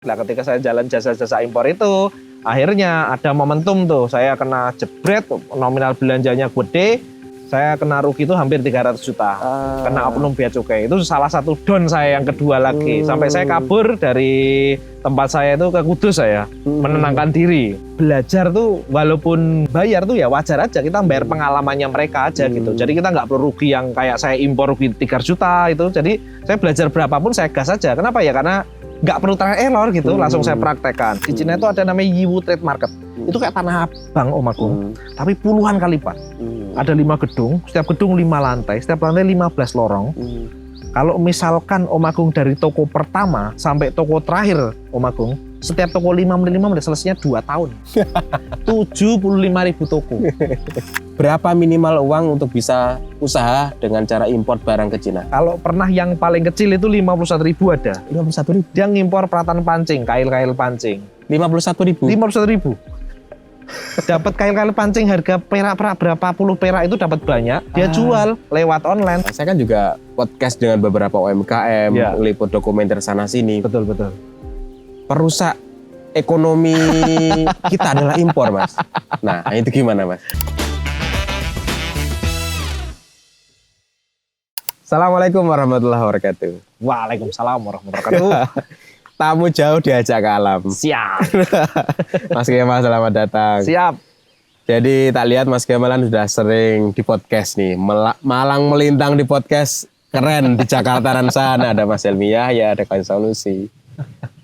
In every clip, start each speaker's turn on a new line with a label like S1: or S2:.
S1: Nah, ketika saya jalan jasa-jasa impor itu, akhirnya ada momentum tuh, saya kena jebret, nominal belanjanya gede, saya kena rugi itu hampir 300 juta. Kena oknum bea cukai. Itu salah satu down saya yang kedua lagi. Sampai saya kabur dari tempat saya itu ke Kudus saya, menenangkan diri. Belajar tuh walaupun bayar tuh ya wajar aja, kita bayar pengalamannya mereka aja gitu. Jadi kita nggak perlu rugi yang kayak saya impor rugi 3 juta itu. Jadi saya belajar berapapun saya gas aja. Kenapa ya? Karena nggak perlu trial error gitu, langsung saya praktekkan. Di Cina itu ada namanya Yiwu Trade Market. Itu kayak tanah abang Om Agung, tapi puluhan kali lipat. Ada 5 gedung, setiap gedung 5 lantai, setiap lantai 15 lorong. Kalau misalkan Om Agung dari toko pertama sampai toko terakhir Om Agung, setiap toko 5 menit selesainya 2 tahun. 75.000 toko.
S2: Berapa minimal uang untuk bisa usaha dengan cara impor barang ke Cina?
S1: Kalau pernah yang paling kecil itu 51.000 ada.
S2: 51.000?
S1: Dia ngimpor peralatan pancing, kail-kail pancing.
S2: 51.000?
S1: 51.000. Dapat kail-kail pancing harga perak berapa puluh perak itu dapat banyak. Dia jual lewat online.
S2: Saya kan juga podcast dengan beberapa UMKM, liput dokumenter sana sini.
S1: Betul.
S2: Perusak ekonomi kita adalah impor, Mas. Nah, itu gimana, Mas? Assalamualaikum warahmatullahi wabarakatuh.
S1: Waalaikumsalam warahmatullahi wabarakatuh.
S2: Tamu jauh diajak ke alam.
S1: Siap.
S2: Mas Kemal, selamat datang.
S1: Siap.
S2: Jadi tak lihat Mas Kemalan sudah sering di podcast nih. Malang melintang di podcast. Keren di Jakarta dan sana. Ada Mas Helmi Yahya, ada Kain Sanusi.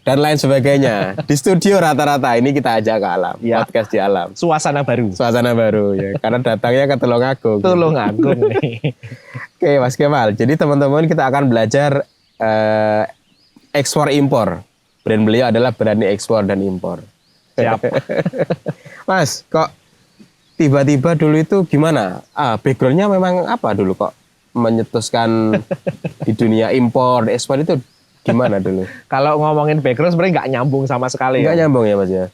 S2: Dan lain sebagainya. Di studio rata-rata ini kita ajak ke alam. Ya. Podcast di alam.
S1: Suasana baru
S2: ya. Karena datangnya ke Tulungagung.
S1: Tulungagung nih.
S2: Oke Mas Kemal. Jadi teman-teman kita akan belajar ekspor impor. Brand beliau adalah berani ekspor dan impor.
S1: Siap.
S2: Mas, kok tiba-tiba dulu itu gimana? Backgroundnya memang apa dulu kok menyetuskan di dunia impor, ekspor itu gimana dulu?
S1: Kalau ngomongin background sebenarnya nggak nyambung sama sekali.
S2: Nggak nyambung ya Mas ya?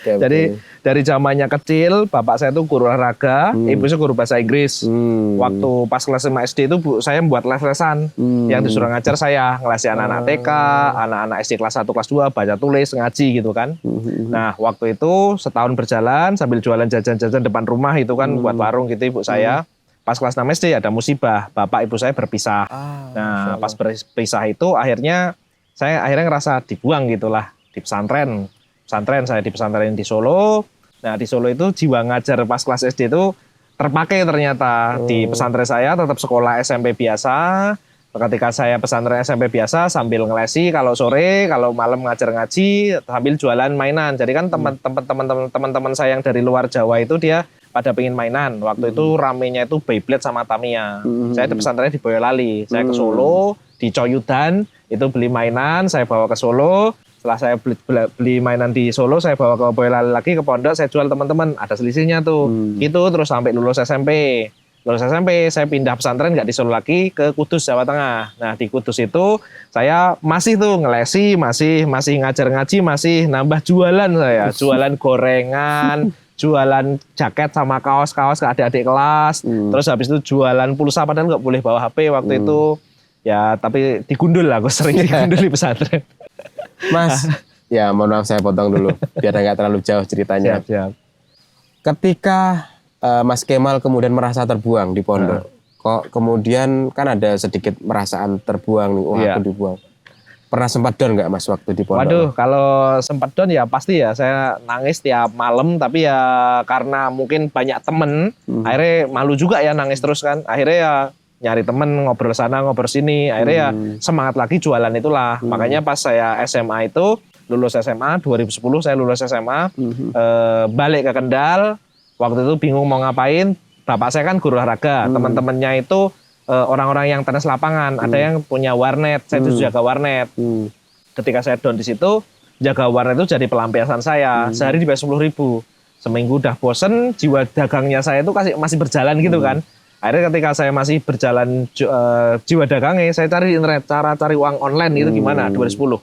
S1: Jadi dari zamannya kecil, bapak saya itu guru olahraga, ibu saya guru bahasa Inggris. Waktu pas kelas 5 SD itu saya membuat les-lesan yang disuruh ngajar saya, ngelesi anak-anak TK, anak-anak SD kelas 1, kelas 2, baca tulis, ngaji gitu kan. Nah waktu itu setahun berjalan sambil jualan jajan-jajan depan rumah itu kan buat warung gitu ibu saya. Pas kelas 6 SD ada musibah, bapak ibu saya berpisah. Nah pas berpisah itu akhirnya saya ngerasa dibuang gitulah di pesantren. Saya di pesantren di Solo. Nah di Solo itu jiwa ngajar pas kelas SD itu terpakai ternyata. Di pesantren saya tetap sekolah SMP biasa. Ketika saya pesantren SMP biasa sambil ngelesi kalau sore, kalau malam ngajar ngaji sambil jualan mainan. Jadi kan teman-teman saya yang dari luar Jawa itu dia pada pengen mainan. Waktu itu ramenya itu Beyblade sama Tamiya. Saya di pesantrennya di Boyolali. Saya ke Solo di Coyudan itu beli mainan, saya bawa ke Solo. Setelah saya beli mainan di Solo, saya bawa ke Boyolali lagi ke pondok, saya jual teman-teman. Ada selisihnya tuh. Gitu terus sampai lulus SMP. Lulus SMP, saya pindah pesantren nggak di Solo lagi ke Kudus, Jawa Tengah. Nah di Kudus itu saya masih tuh ngelesi, masih ngajar ngaji, masih nambah jualan saya. Jualan gorengan, jualan jaket sama kaos-kaos ke adik-adik kelas. Terus habis itu jualan pulsa, padahal nggak boleh bawa HP waktu itu. Ya tapi digundul lah, gue sering digundul di pesantren.
S2: Mas, ya mohon maaf saya potong dulu biar nggak terlalu jauh ceritanya.
S1: Siap.
S2: Ketika Mas Kemal kemudian merasa terbuang di pondok, kok kemudian kan ada sedikit perasaan terbuang nih, aku dibuang. Pernah sempat down nggak Mas waktu di pondok?
S1: Waduh, kalau sempat down ya pasti ya saya nangis tiap malam, tapi ya karena mungkin banyak temen, akhirnya malu juga ya nangis terus kan. Akhirnya ya nyari temen, ngobrol sana, ngobrol sini. Akhirnya ya semangat lagi jualan itulah. Makanya pas saya SMA itu, lulus SMA, 2010 saya lulus SMA, balik ke Kendal. Waktu itu bingung mau ngapain. Bapak saya kan guru olahraga. Teman-temannya itu orang-orang yang tenis lapangan. Ada yang punya warnet, saya itu jaga warnet. Ketika saya down di situ, jaga warnet itu jadi pelampiasan saya. Sehari dibayar 10.000. Seminggu udah bosen, jiwa dagangnya saya itu masih berjalan gitu kan. Akhirnya ketika saya masih berjalan jiwa dagangnya, saya cari di internet cara cari uang online itu gimana 2010.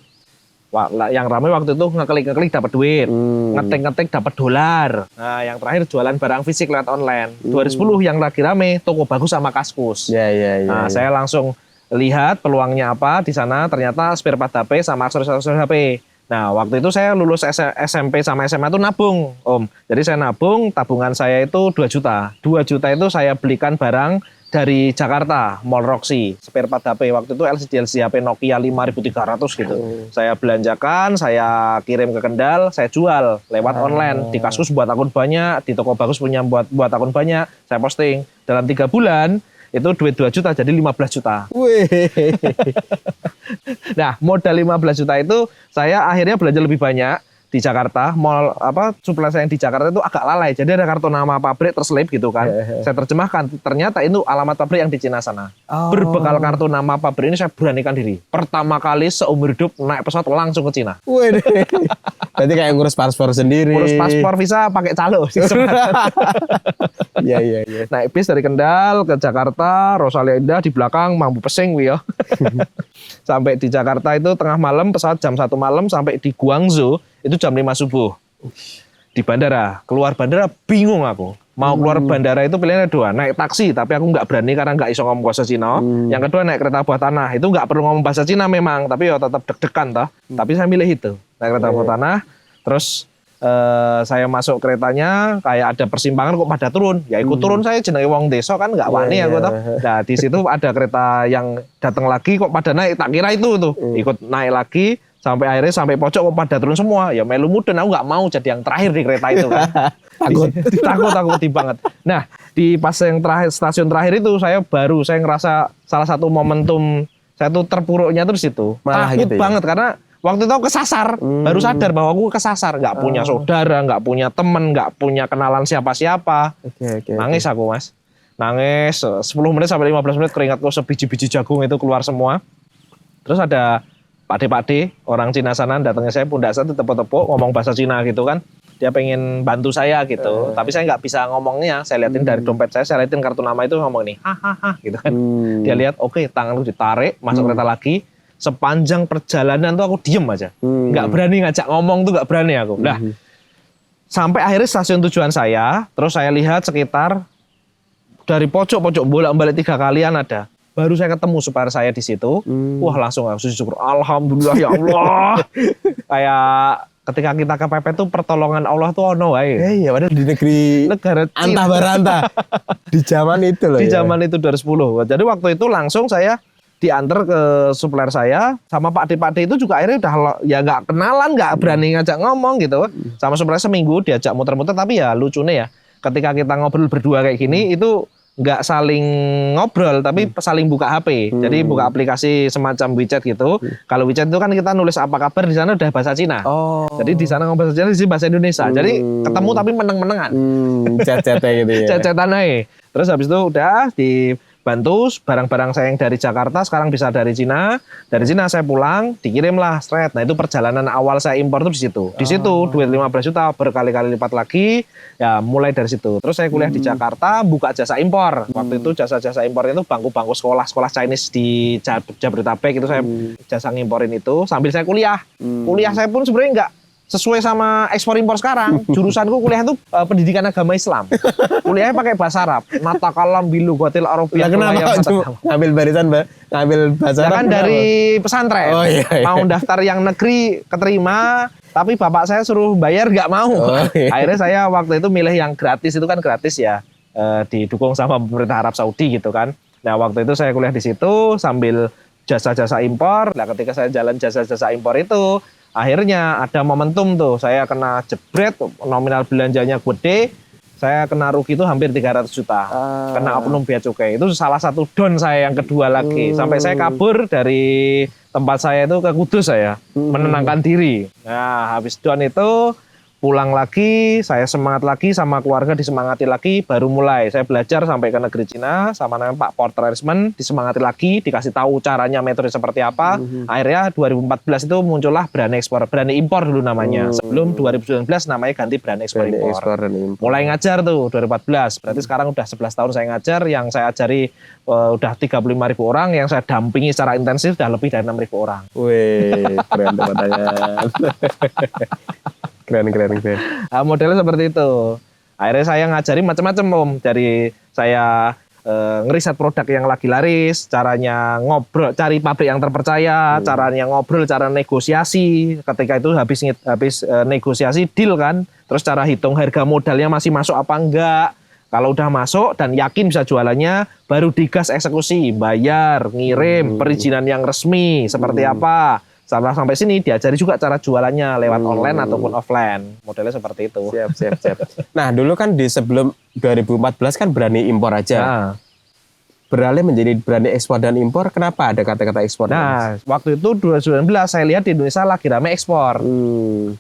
S1: Wah, yang ramai waktu itu ngeklik dapat duit, ngetik dapat dolar. Nah, yang terakhir jualan barang fisik lewat online. 2010 yang lagi rame toko bagus sama Kaskus. Nah, saya langsung lihat peluangnya apa di sana, ternyata spare part HP sama aksesoris HP. Nah, waktu itu saya lulus SMP sama SMA tuh nabung, Om. Jadi saya nabung, tabungan saya itu 2 juta. 2 juta itu saya belikan barang dari Jakarta, Mall Roxy, spare part HP. Waktu itu LCD HP Nokia 5300 gitu. Saya belanjakan, saya kirim ke Kendal, saya jual lewat online. Di Kaskus buat akun banyak, di toko bagus punya buat akun banyak, saya posting. Dalam 3 bulan, itu duit 2 juta jadi 15 juta.
S2: Wih.
S1: Nah, modal 15 juta itu saya akhirnya belanja lebih banyak di Jakarta. Mall supplier saya yang di Jakarta itu agak lalai. Jadi ada kartu nama pabrik terselip gitu kan. Saya terjemahkan, ternyata itu alamat pabrik yang di Cina sana. Berbekal kartu nama pabrik ini saya beranikan diri. Pertama kali seumur hidup naik pesawat langsung ke Cina.
S2: Wih. Berarti kayak ngurus paspor sendiri.
S1: Ngurus paspor visa pakai calo.
S2: Iya.
S1: Naik bis dari Kendal ke Jakarta, Rosalia Indah di belakang mampu pesing ya. Sampai di Jakarta itu tengah malam, pesawat jam 1 malam, sampai di Guangzhou itu jam 5 subuh. Di bandara, keluar bandara bingung aku. Mau keluar bandara itu pilihannya 2, naik taksi tapi aku nggak berani karena nggak iso ngomong bahasa Cina. Yang kedua naik kereta bawah tanah, itu nggak perlu ngomong bahasa Cina memang, tapi ya tetap deg-degan toh. Tapi saya milih itu, naik kereta bawah tanah, terus saya masuk keretanya, kayak ada persimpangan kok pada turun. Ya ikut turun saya, jenenge wong desa kan nggak wani aku toh. Nah, di situ ada kereta yang datang lagi kok pada naik, tak kira itu tuh. Ikut naik lagi sampai akhirnya sampai pojok kok pada turun semua. Ya melu mudun, aku nggak mau jadi yang terakhir di kereta itu kan. takut banget. Nah, di pas yang terakhir, stasiun terakhir itu saya ngerasa salah satu momentum saya tuh terpuruknya tuh di situ. Takut gitu banget karena waktu itu aku kesasar, baru sadar bahwa aku kesasar, nggak punya saudara, nggak punya temen, nggak punya kenalan siapa-siapa. Nangis aku, Mas. Nangis 10 menit sampai 15 menit keringatku sebiji-biji jagung itu keluar semua. Terus ada Pak-de orang Cina sana datangnya saya, pundak saya tepuk-tepuk ngomong bahasa Cina gitu kan. Dia pengen bantu saya gitu, tapi saya nggak bisa ngomongnya. Saya liatin dari dompet saya liatin kartu nama itu, ngomong nih, hahaha gitu kan. Dia lihat, oke, tanganku ditarik, masuk kereta lagi. Sepanjang perjalanan tuh aku diem aja, nggak berani ngajak ngomong tuh, nggak berani aku. Nah, sampai akhirnya stasiun tujuan saya, terus saya lihat sekitar dari pojok-pojok bolak-balik 3 kalian ada. Baru saya ketemu supplier saya di situ, wah langsung aku syukur, alhamdulillah ya Allah. Kayak ketika kita kepepet tuh pertolongan Allah tuh ono wae.
S2: Iya, padahal di negara antah barantah. Di zaman itu loh.
S1: Di zaman itu 2010. Jadi waktu itu langsung saya diantar ke supplier saya, sama Pak D itu juga akhirnya udah ya nggak kenalan, nggak berani ngajak ngomong gitu. Sama supplier seminggu diajak muter-muter, tapi ya lucunya ya ketika kita ngobrol berdua kayak gini itu nggak saling ngobrol tapi saling buka HP. Jadi buka aplikasi semacam WeChat gitu. Kalau WeChat itu kan kita nulis apa kabar, di sana udah bahasa Cina. Jadi di sana ngomong bahasa Cina, di sini bahasa Indonesia. Jadi ketemu tapi meneng-menengan.
S2: Chat-chatnya gitu ya.
S1: Chat-chatan aja. Terus habis itu udah dibantu barang-barang saya yang dari Jakarta sekarang bisa dari Cina. Dari Cina saya pulang, dikirimlah straight. Nah, itu perjalanan awal saya impor tuh di situ. Di situ duit 15 juta berkali-kali lipat lagi. Ya, mulai dari situ. Terus saya kuliah di Jakarta, buka jasa impor. Waktu itu jasa-jasa impor itu bangku-bangku sekolah Chinese di Jabodetabek itu saya jasa ngimporin itu sambil saya kuliah. Kuliah saya pun sebenarnya enggak sesuai sama ekspor impor sekarang. Jurusanku kuliah itu pendidikan agama Islam. Kuliahnya pakai bahasa Arab. Mata kalam bilu gotil Arabiyah.
S2: Kenapa ngambil barisan, Mbak? Ngambil bahasa Arab?
S1: Kan dari pesantren. Iya. Mau daftar yang negeri keterima, tapi bapak saya suruh bayar nggak mau. Akhirnya saya waktu itu milih yang gratis, itu kan gratis ya. Didukung sama pemerintah Arab Saudi gitu kan. Nah, waktu itu saya kuliah di situ sambil jasa-jasa impor. Nah, ketika saya jalan jasa-jasa impor itu, akhirnya ada momentum tuh, saya kena jebret, nominal belanjanya gede, saya kena rugi itu hampir 300 juta, kena oknum bea cukai. Itu salah satu don saya yang kedua lagi, sampai saya kabur dari tempat saya itu ke Kudus saya, menenangkan diri. Nah, habis don itu pulang lagi, saya semangat lagi sama keluarga, disemangati lagi, baru mulai saya belajar sampai ke negeri Cina sama namanya Pak Porterismen, disemangati lagi, dikasih tahu caranya, metode seperti apa. Akhirnya 2014 itu muncullah berani ekspor, berani impor dulu namanya. Sebelum 2019 namanya ganti berani ekspor impor. Mulai ngajar tuh 2014, berarti sekarang udah 11 tahun saya ngajar, yang saya ajari udah 35.000 orang, yang saya dampingi secara intensif udah lebih dari 6.000 orang.
S2: Wih, keren teman-teman. Keren.
S1: Nah, modelnya seperti itu. Akhirnya saya ngajari macam-macam, Om. Dari saya ngeriset produk yang lagi laris, caranya ngobrol, cari pabrik yang terpercaya, caranya ngobrol, cara negosiasi. Ketika itu habis negosiasi deal kan, terus cara hitung harga modalnya masih masuk apa enggak. Kalau udah masuk dan yakin bisa jualannya, baru digas eksekusi, bayar, ngirim, perizinan yang resmi seperti apa. Sampai sini diajari juga cara jualannya lewat online ataupun offline. Modelnya seperti itu.
S2: Siap. Nah, dulu kan di sebelum 2014 kan berani impor aja.
S1: Nah,
S2: Beralih menjadi berani ekspor dan impor, kenapa ada kata-kata ekspor?
S1: nah waktu itu 2019 saya lihat di Indonesia lagi rame ekspor.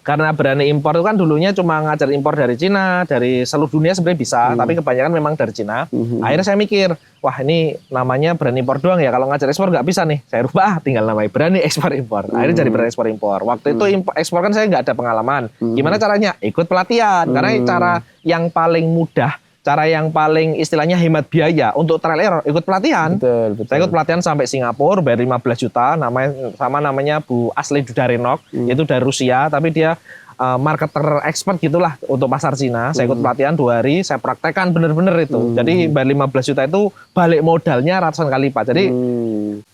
S1: Karena berani impor itu kan dulunya cuma ngajar impor dari Cina, dari seluruh dunia sebenarnya bisa, tapi kebanyakan memang dari Cina. Akhirnya saya mikir, wah ini namanya berani impor doang ya, kalau ngajar ekspor nggak bisa nih. Saya rubah, tinggal namanya berani ekspor impor. Akhirnya jadi berani ekspor impor. Waktu itu ekspor kan saya nggak ada pengalaman. Gimana caranya? Ikut pelatihan. Karena cara yang paling mudah, cara yang paling istilahnya hemat biaya untuk trial error, ikut pelatihan.
S2: Betul.
S1: Saya ikut pelatihan sampai Singapura, bayar 15 juta, namanya Bu Asli Dudarenok, itu dari Rusia, tapi dia marketer expert gitulah untuk pasar Cina. Saya ikut pelatihan 2 hari, saya praktekkan bener-bener itu. Jadi bayar 15 juta itu balik modalnya ratusan kali lipat. Jadi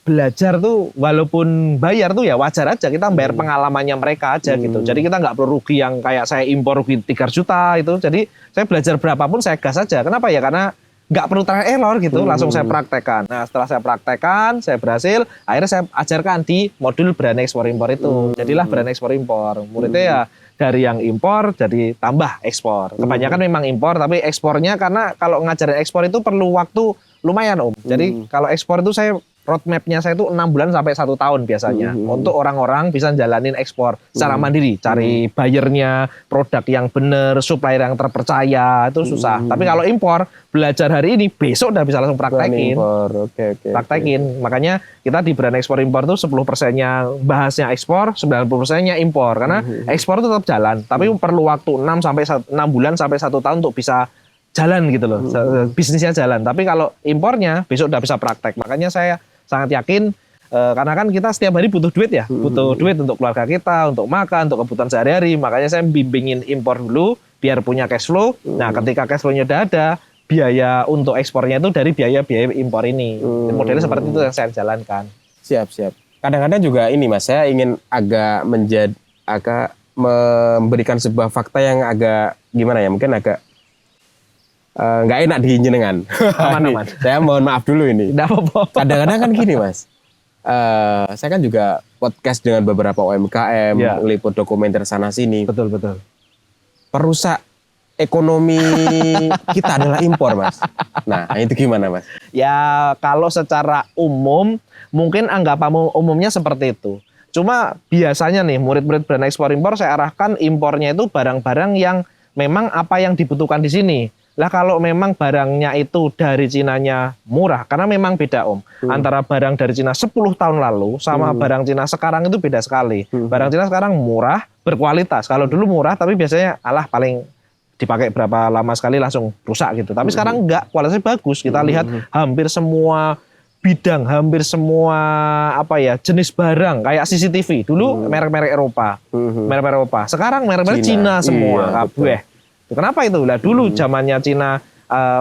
S1: belajar tuh walaupun bayar tuh ya wajar aja, kita bayar pengalamannya mereka aja gitu. Jadi kita nggak perlu rugi yang kayak saya impor rugi 3 juta itu. Jadi saya belajar berapapun saya gas aja. Kenapa ya? Karena nggak perlu trial error gitu, langsung saya praktekkan. Nah setelah saya praktekkan, saya berhasil, akhirnya saya ajarkan di modul brand ekspor impor itu. Jadilah brand ekspor impor. Muridnya ya dari yang impor jadi tambah ekspor. Kebanyakan memang impor, tapi ekspornya karena kalau ngajarin ekspor itu perlu waktu lumayan Om. Jadi kalau ekspor itu saya roadmap-nya saya itu 6 bulan sampai 1 tahun biasanya. Untuk orang-orang bisa jalanin ekspor secara mandiri. Cari buyernya, produk yang benar, supplier yang terpercaya, itu susah. Tapi kalau impor, belajar hari ini, besok udah bisa langsung praktekin.
S2: Oke.
S1: Praktekin. Makanya kita di brand ekspor impor tuh 10%-nya bahasnya ekspor, 90%-nya impor. Karena ekspor itu tetap jalan. Tapi perlu waktu 6 bulan sampai 1 tahun untuk bisa jalan gitu loh. Bisnisnya jalan. Tapi kalau impornya, besok udah bisa praktek. Makanya saya sangat yakin, karena kan kita setiap hari butuh duit ya, butuh duit untuk keluarga kita, untuk makan, untuk kebutuhan sehari-hari. Makanya saya bimbingin impor dulu, biar punya cash flow. Nah, ketika cash flow-nya udah ada, biaya untuk ekspornya itu dari biaya-biaya impor ini. Modelnya seperti itu yang saya jalankan.
S2: Siap. Kadang-kadang juga ini Mas, saya ingin agak memberikan sebuah fakta yang agak gimana ya, mungkin agak nggak enak dijenengan.
S1: Aman.
S2: Saya mohon maaf dulu ini.
S1: Nggak apa-apa.
S2: Kadang-kadang kan gini Mas, saya kan juga podcast dengan beberapa UMKM, meliput dokumenter sana sini.
S1: Betul.
S2: Perusak ekonomi kita adalah impor Mas. Nah itu gimana Mas?
S1: Ya kalau secara umum, mungkin anggapan umumnya seperti itu. Cuma biasanya nih murid-murid brand ekspor impor saya arahkan impornya itu barang-barang yang memang apa yang dibutuhkan di sini. Lah kalau memang barangnya itu dari Cinanya murah, karena memang beda Om. Antara barang dari Cina 10 tahun lalu sama barang Cina sekarang itu beda sekali. Barang Cina sekarang murah, berkualitas. Kalau dulu murah tapi biasanya paling dipakai berapa lama sekali langsung rusak gitu. Tapi sekarang enggak, kualitasnya bagus. Kita lihat hampir semua bidang, hampir semua jenis barang kayak CCTV. Dulu merek-merek Eropa. Merek-merek Eropa. Sekarang merek-merek Cina semua. Kabeh. Kenapa itu? Lah dulu zamannya Cina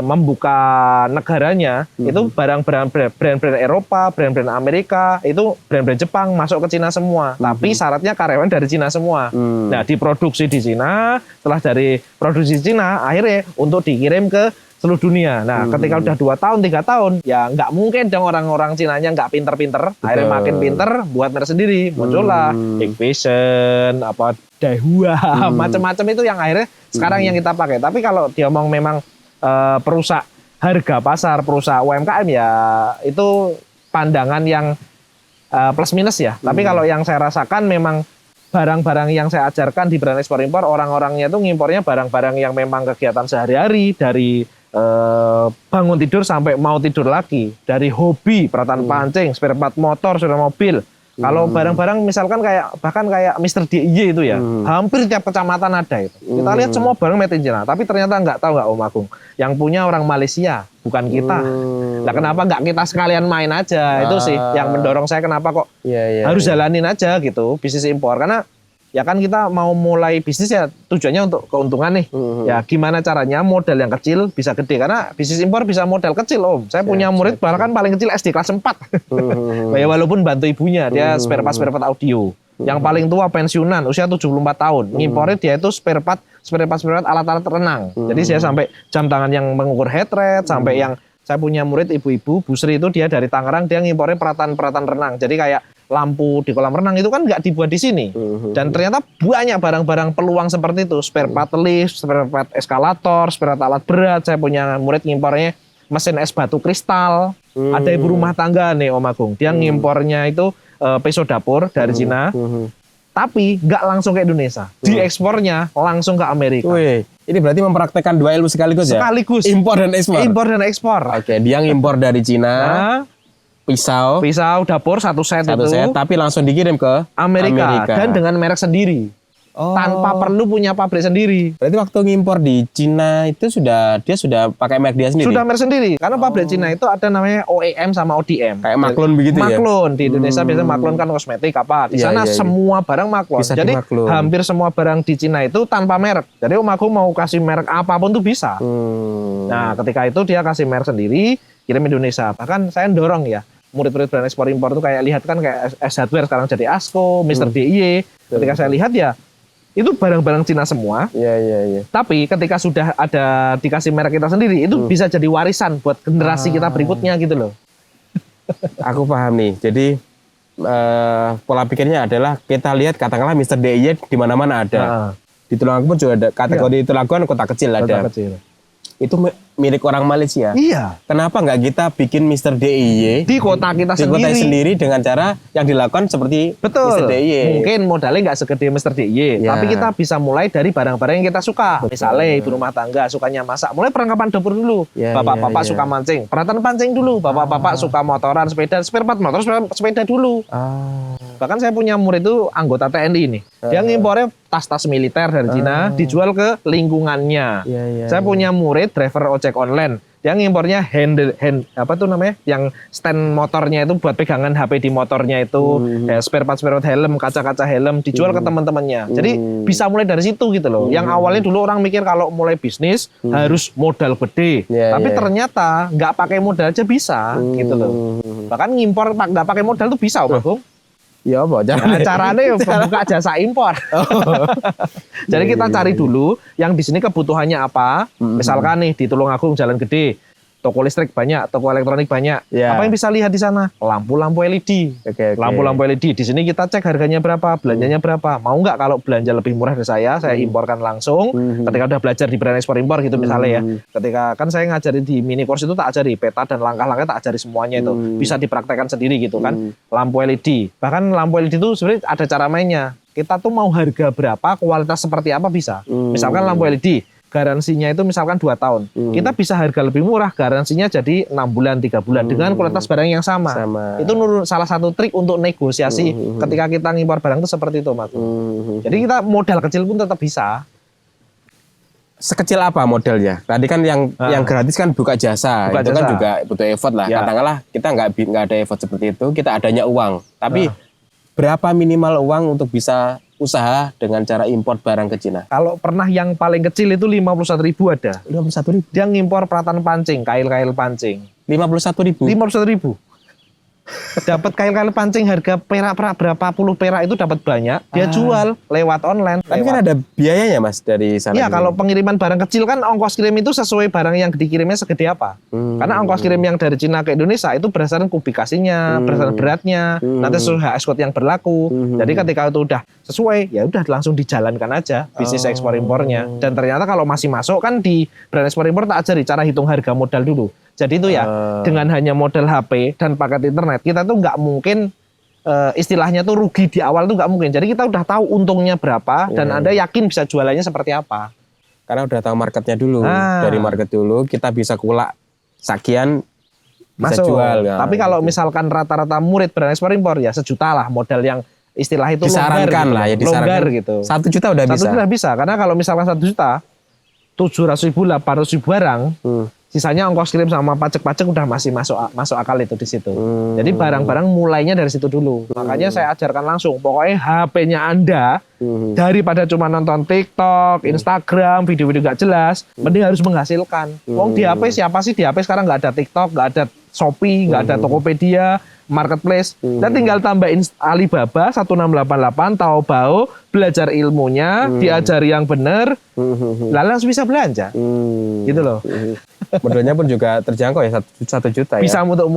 S1: membuka negaranya, itu brand-brand Eropa, brand-brand Amerika, itu brand-brand Jepang masuk ke Cina semua. Tapi syaratnya karyawan dari Cina semua. Nah, diproduksi di Cina, setelah dari produksi Cina, akhirnya untuk dikirim ke seluruh dunia. Nah, ketika udah 2 tahun, 3 tahun, ya nggak mungkin dong orang-orang Cinanya nggak pinter-pinter. Akhirnya makin pinter, buat merek sendiri. Muncullah Hikvision, Daihua, macam-macam itu yang akhirnya sekarang yang kita pakai. Tapi kalau dia ngomong memang perusak harga pasar, perusak UMKM ya itu pandangan yang plus minus ya. Tapi kalau yang saya rasakan memang barang-barang yang saya ajarkan di brand ekspor impor, orang-orangnya itu ngimpornya barang-barang yang memang kegiatan sehari-hari, dari bangun tidur sampai mau tidur lagi, dari hobi, peralatan pancing, spare part motor, sepeda mobil. Kalau barang-barang misalkan bahkan kayak Mr. DIY itu ya, hampir tiap kecamatan ada itu. Kita lihat semua barang made in China, tapi ternyata nggak tahu nggak Om Agung, yang punya orang Malaysia, bukan kita. Nah kenapa nggak kita sekalian main aja? Itu sih yang mendorong saya kenapa kok harus jalanin aja gitu bisnis impor. Karena Ya kan kita mau mulai bisnis ya tujuannya untuk keuntungan nih. Ya gimana caranya modal yang kecil bisa gede. Karena bisnis impor bisa modal kecil Om. Saya punya murid bahkan paling kecil SD kelas 4. Ya walaupun bantu ibunya, dia spare part audio. Yang paling tua pensiunan, usia 74 tahun. Ngimpornya dia itu spare part alat-alat renang. Jadi saya sampai jam tangan yang mengukur heart rate, sampai yang saya punya murid ibu-ibu, Bu Sri itu dia dari Tangerang, dia ngimpornya peralatan renang. Jadi kayak lampu di kolam renang itu kan nggak dibuat di sini. Dan ternyata banyak barang-barang peluang seperti itu. Spare part lift, spare part eskalator, spare part alat berat. Saya punya murid ngimpornya mesin es batu kristal. Ada ibu rumah tangga nih Om Agung. Dia ngimpornya itu pisau dapur dari Cina. Tapi nggak langsung ke Indonesia. Diekspornya langsung ke Amerika.
S2: Wih, ini berarti mempraktekkan 2 ilmu sekaligus ya?
S1: Sekaligus.
S2: Impor dan ekspor?
S1: Impor dan ekspor.
S2: Oke, dia ngimpor dari Cina.
S1: Nah,
S2: Pisau
S1: dapur satu set
S2: tapi langsung dikirim ke
S1: Amerika. Dan dengan merek sendiri. Tanpa perlu punya pabrik sendiri.
S2: Berarti waktu ngimpor di Cina itu dia sudah pakai merek dia sendiri?
S1: Sudah merek sendiri. Karena pabrik Cina itu ada namanya OEM sama ODM.
S2: Kayak Maklun begitu ya?
S1: Maklun. Di Indonesia biasanya Maklun kan kosmetik apa. Di sana semua barang Maklun. Jadi hampir semua barang di Cina itu tanpa merek. Jadi Om Agung mau kasih merek apapun tuh bisa. Nah ketika itu dia kasih merek sendiri, kirim Indonesia. Bahkan saya dorong ya. Murid-murid brand ekspor impor itu kayak lihat kan kayak S Hardware sekarang jadi ASKO, Mr. DIY. Ketika saya lihat ya itu barang-barang Cina semua.
S2: Iya.
S1: Tapi ketika sudah ada dikasih merek kita sendiri, itu bisa jadi warisan buat generasi kita berikutnya gitu loh.
S2: Aku paham nih. Jadi pola pikirnya adalah kita lihat katakanlah Mr. DIY di mana-mana ada. Di Tulungagung pun juga ada. Kategori Tulungagung kota kecil ada.
S1: Kota kecil.
S2: Itu milik orang Malaysia.
S1: Iya.
S2: Kenapa nggak kita bikin Mr. DIY
S1: di kota kita
S2: di kota sendiri dengan cara yang dilakukan seperti Mr. DIY?
S1: Mungkin modalnya nggak segede Mr. DIY, tapi kita bisa mulai dari barang-barang yang kita suka. Misalnya ibu rumah tangga sukanya masak, mulai perlengkapan dapur dulu. Bapak-bapak suka mancing, peralatan pancing dulu. Bapak-bapak suka motoran, sepeda, spare part motor, sepeda dulu. Bahkan saya punya murid itu anggota TNI ini. Dia ngimpornya tas-tas militer dari Cina, dijual ke lingkungannya. Saya punya murid driver ojek online. Dia ngimpornya yang stand motornya itu buat pegangan HP di motornya itu, spare part helm, kaca-kaca helm dijual ke teman-temannya. Jadi bisa mulai dari situ gitu loh. Yang awalnya dulu orang mikir kalau mulai bisnis harus modal gede, tapi ternyata nggak pakai modal aja bisa gitu loh. Bahkan ngimpor nggak pakai modal tuh bisa, Om Agung.
S2: Ya apa?
S1: Caranya membuka jasa impor. Jadi kita cari dulu yang di sini kebutuhannya apa. Misalkan nih di Tulungagung Jalan Gede, toko listrik banyak, toko elektronik banyak. Apa yang bisa lihat di sana? Lampu-lampu LED. Lampu-lampu LED. Di sini kita cek harganya berapa, belanjanya berapa. Mau nggak kalau belanja lebih murah dari saya imporkan langsung. Ketika udah belajar di brand ekspor impor gitu misalnya ya. Ketika kan saya ngajari di mini course itu tak ajari peta dan langkah-langkah tak ajari semuanya itu. Bisa dipraktekkan sendiri gitu kan. Lampu LED. Bahkan lampu LED itu sebenarnya ada cara mainnya. Kita tuh mau harga berapa, kualitas seperti apa bisa. Misalkan lampu LED. Garansinya itu misalkan 2 tahun. Kita bisa harga lebih murah, garansinya jadi 6 bulan, 3 bulan dengan kualitas barang yang sama. Itu salah satu trik untuk negosiasi ketika kita ngimpor barang itu seperti itu, Mas. Jadi kita modal kecil pun tetap bisa.
S2: Sekecil apa modelnya? Tadi kan yang gratis kan buka jasa. Itu kan juga butuh effort lah. Katakanlah kita nggak ada effort seperti itu, kita adanya uang. Tapi berapa minimal uang untuk bisa usaha dengan cara impor barang ke Cina?
S1: Kalau pernah yang paling kecil itu 51.000 ada.
S2: 51.000.
S1: Dia ngimpor peralatan pancing, kail-kail pancing.
S2: 51.000.
S1: 51.000. Dapat kail-kail pancing harga perak berapa puluh perak itu dapat banyak. Dia jual lewat online.
S2: Tapi kan ada biayanya Mas dari sana.
S1: Iya, kalau pengiriman barang kecil kan ongkos kirim itu sesuai barang yang dikirimnya segede apa. Karena ongkos kirim yang dari Cina ke Indonesia itu berdasarkan kubikasinya, berdasarkan beratnya, nanti sesuai HSK yang berlaku. Jadi ketika itu udah sesuai, ya udah langsung dijalankan aja bisnis ekspor impornya. Dan ternyata kalau masih masuk kan di brand ekspor impor tak ajari cara hitung harga modal dulu. Jadi itu ya dengan hanya modal HP dan paket internet kita tuh nggak mungkin istilahnya tuh rugi di awal tuh nggak mungkin. Jadi kita udah tahu untungnya berapa dan Anda yakin bisa jualannya seperti apa.
S2: Karena udah tahu marketnya dulu. Dari market dulu kita bisa kulak sekian bisa jual. Ya.
S1: Tapi kalau misalkan rata-rata murid brand ekspor impor ya 1 juta lah modal yang istilah itu
S2: disarankan
S1: longgar,
S2: lah
S1: gitu.
S2: ya disarankan.
S1: Longgar gitu.
S2: 1 juta udah bisa.
S1: 1 juta bisa karena kalau misalkan 1 juta 700.000, 800.000 barang, Sisanya ongkos kirim sama pajak-pajak udah masih masuk akal itu di situ. Jadi barang-barang mulainya dari situ dulu. Makanya saya ajarkan langsung, pokoknya HP-nya Anda daripada cuma nonton TikTok, Instagram, video-video gak jelas, mending harus menghasilkan. Wong di HP siapa sih di HP sekarang nggak ada TikTok, nggak ada Shopee, nggak ada Tokopedia, Marketplace. Dan tinggal tambahin Alibaba 1688, Taobao, belajar ilmunya, diajari yang benar, lalu langsung bisa belanja. Gitu loh.
S2: Modalnya pun juga terjangkau ya, 1 juta ya.
S1: Bisa untuk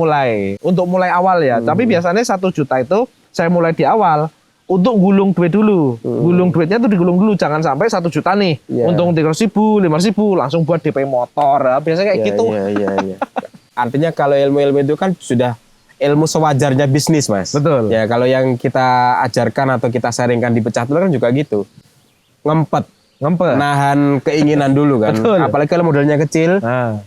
S1: mulai awal ya. Tapi biasanya 1 juta itu saya mulai di awal untuk gulung duit dulu. Gulung duitnya tuh digulung dulu, jangan sampai 1 juta nih. Untung 300.000, 500.000 langsung buat DP motor. Biasanya kayak gitu.
S2: Iya. Artinya kalau ilmu-ilmu itu kan sudah ilmu sewajarnya bisnis, Mas.
S1: Betul.
S2: Ya, kalau yang kita ajarkan atau kita sharingkan di Pecah Telur kan juga gitu. Ngempet. Nahan keinginan dulu kan.
S1: Betul.
S2: Apalagi kalau modalnya kecil,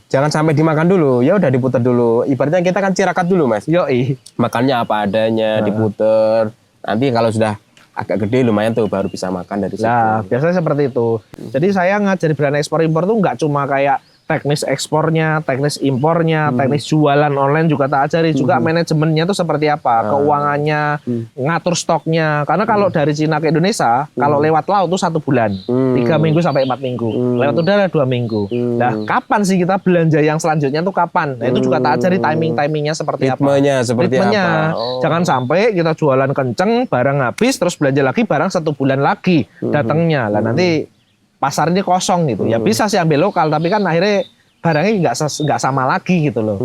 S2: jangan sampai dimakan dulu. Ya udah diputer dulu. Ibaratnya kita kan cirakat dulu, Mas.
S1: Yoi.
S2: Makannya apa adanya, diputer. Nanti kalau sudah agak gede lumayan tuh baru bisa makan dari situ.
S1: Nah, biasanya seperti itu. Jadi saya ngajari brand ekspor impor tuh nggak cuma kayak teknis ekspornya, teknis impornya, teknis jualan online juga tak ajari, juga manajemennya tuh seperti apa, keuangannya, ngatur stoknya. Karena kalau dari Cina ke Indonesia, kalau lewat laut tuh 1 bulan, 3 minggu sampai 4 minggu, lewat udara 2 minggu. Nah, kapan sih kita belanja yang selanjutnya tuh kapan? Nah, itu juga tak ajari timingnya seperti
S2: Ritmenya
S1: apa.
S2: seperti apa.
S1: Jangan sampai kita jualan kenceng, barang habis, terus belanja lagi, barang 1 bulan lagi datangnya. Lah nanti pasar ini kosong gitu. Ya bisa sih ambil lokal, tapi kan akhirnya barangnya nggak sama lagi gitu loh.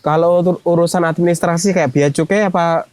S2: Kalau urusan administrasi kayak bea cukai apa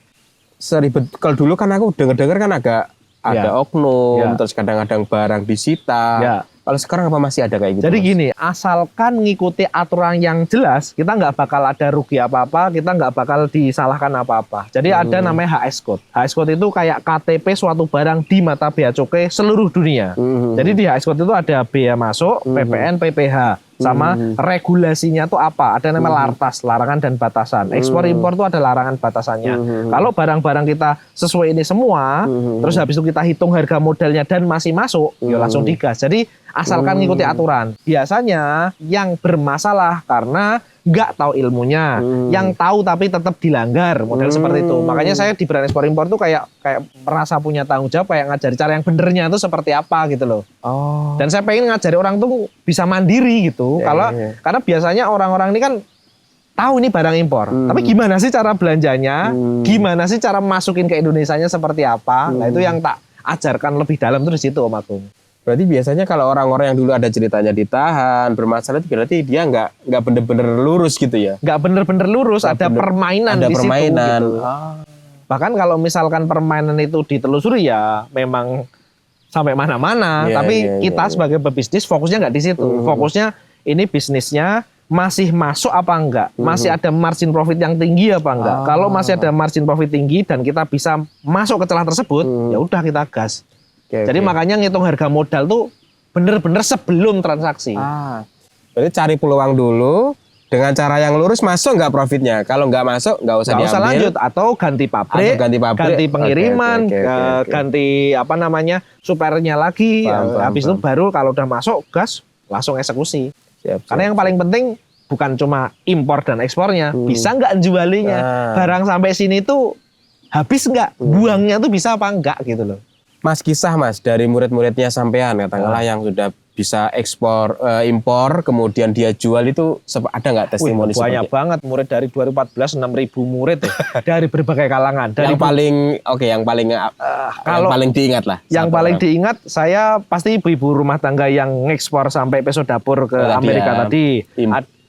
S2: seribet? Kalau dulu kan aku dengar kan agak ada oknum, terus kadang-kadang barang disita. Kalau sekarang apa masih ada kayak gitu?
S1: Jadi
S2: Mas?
S1: gini, asalkan ngikuti aturan yang jelas, kita nggak bakal ada rugi apa-apa, kita nggak bakal disalahkan apa-apa. Jadi ada namanya HS Code. HS Code itu kayak KTP suatu barang di mata bea cukai seluruh dunia. Jadi di HS Code itu ada bea masuk, PPN, PPh. Sama regulasinya tuh apa? Ada namanya lartas, larangan dan batasan. Ekspor impor tuh ada larangan batasannya. Kalau barang-barang kita sesuai ini semua, terus habis itu kita hitung harga modalnya dan masih masuk, ya langsung digas. Jadi asalkan ngikuti aturan. Biasanya yang bermasalah karena nggak tahu ilmunya, yang tahu tapi tetap dilanggar, model seperti itu. Makanya saya di brand ekspor impor tuh kayak merasa punya tanggung jawab, kayak ngajari cara yang benernya itu seperti apa gitu loh. Dan saya pengen ngajari orang tuh bisa mandiri gitu. Karena biasanya orang-orang ini kan tahu ini barang impor, tapi gimana sih cara belanjanya, gimana sih cara masukin ke Indonesianya seperti apa. Nah itu yang tak ajarkan lebih dalam tuh di situ, Om Agung.
S2: Berarti biasanya kalau orang-orang yang dulu ada ceritanya ditahan, bermasalah itu berarti dia nggak bener-bener lurus gitu ya?
S1: Nggak bener-bener lurus, ada permainan di situ. Gitu. Bahkan kalau misalkan permainan itu ditelusuri ya memang sampai mana-mana. Tapi kita sebagai pebisnis fokusnya nggak di situ. Fokusnya ini bisnisnya masih masuk apa enggak? Masih ada margin profit yang tinggi apa enggak? Kalau masih ada margin profit tinggi dan kita bisa masuk ke celah tersebut, ya udah kita gas. Jadi makanya ngitung harga modal tuh bener-bener sebelum transaksi.
S2: Berarti cari peluang dulu dengan cara yang lurus, masuk nggak profitnya? Kalau nggak masuk nggak usah diambil.
S1: Usah lanjut atau ganti pabrik, ganti pengiriman, ganti apa namanya suppliernya lagi. Habis itu baru kalau udah masuk gas langsung eksekusi. Karena yang paling penting bukan cuma impor dan ekspornya, bisa nggak jualinya. Barang sampai sini tuh habis nggak, buangnya tuh bisa apa enggak gitu loh.
S2: Mas, kisah Mas dari murid-muridnya sampean katakanlah yang sudah bisa ekspor impor kemudian dia jual itu ada nggak testimoni
S1: banyak banget murid dari 2014 6.000 murid dari berbagai kalangan. Dari
S2: yang paling diingat lah.
S1: Yang paling diingat saya pasti ibu-ibu rumah tangga yang ngekspor sampai peso dapur ke Amerika tadi.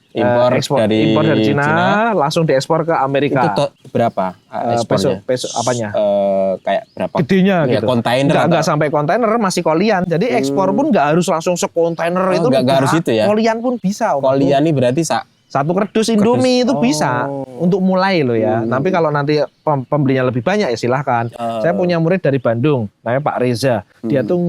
S1: Impor dari Cina langsung diekspor ke Amerika.
S2: Itu berapa ekspornya?
S1: Peso apanya?
S2: Kayak berapa?
S1: Gedenya gitu.
S2: Kontainer?
S1: Enggak sampai kontainer, masih kolian. Jadi ekspor pun nggak harus langsung sekontainer itu.
S2: Nggak harus itu ya?
S1: Kolian pun bisa.
S2: Kolian ini berarti
S1: satu kerdus Indomie itu bisa untuk mulai loh ya. Tapi kalau nanti pembelinya lebih banyak ya silahkan. Saya punya murid dari Bandung, namanya Pak Reza. Dia tuh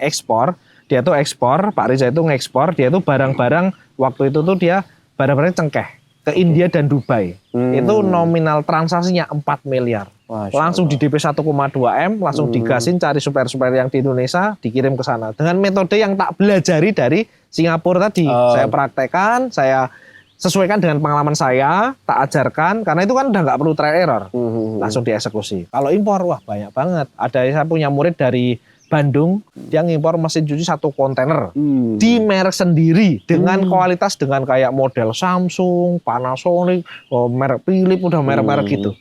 S1: ekspor. Dia tuh ekspor, Pak Reza itu ngekspor, dia tuh barang-barang waktu itu tuh dia barang-barang cengkeh ke India dan Dubai. Itu nominal transaksinya 4 miliar. Langsung di DP 1,2 M, langsung digasin cari supplier-supplier yang di Indonesia, dikirim ke sana. Dengan metode yang tak belajari dari Singapura tadi. Saya praktekkan, saya sesuaikan dengan pengalaman saya, tak ajarkan, karena itu kan udah nggak perlu trial error. Langsung dieksekusi. Kalau impor, wah banyak banget. Saya punya murid dari Bandung, dia ngimpor mesin cuci 1 kontainer di merek sendiri dengan kualitas dengan kayak model Samsung, Panasonic, merek Philips, udah merek-merek gitu.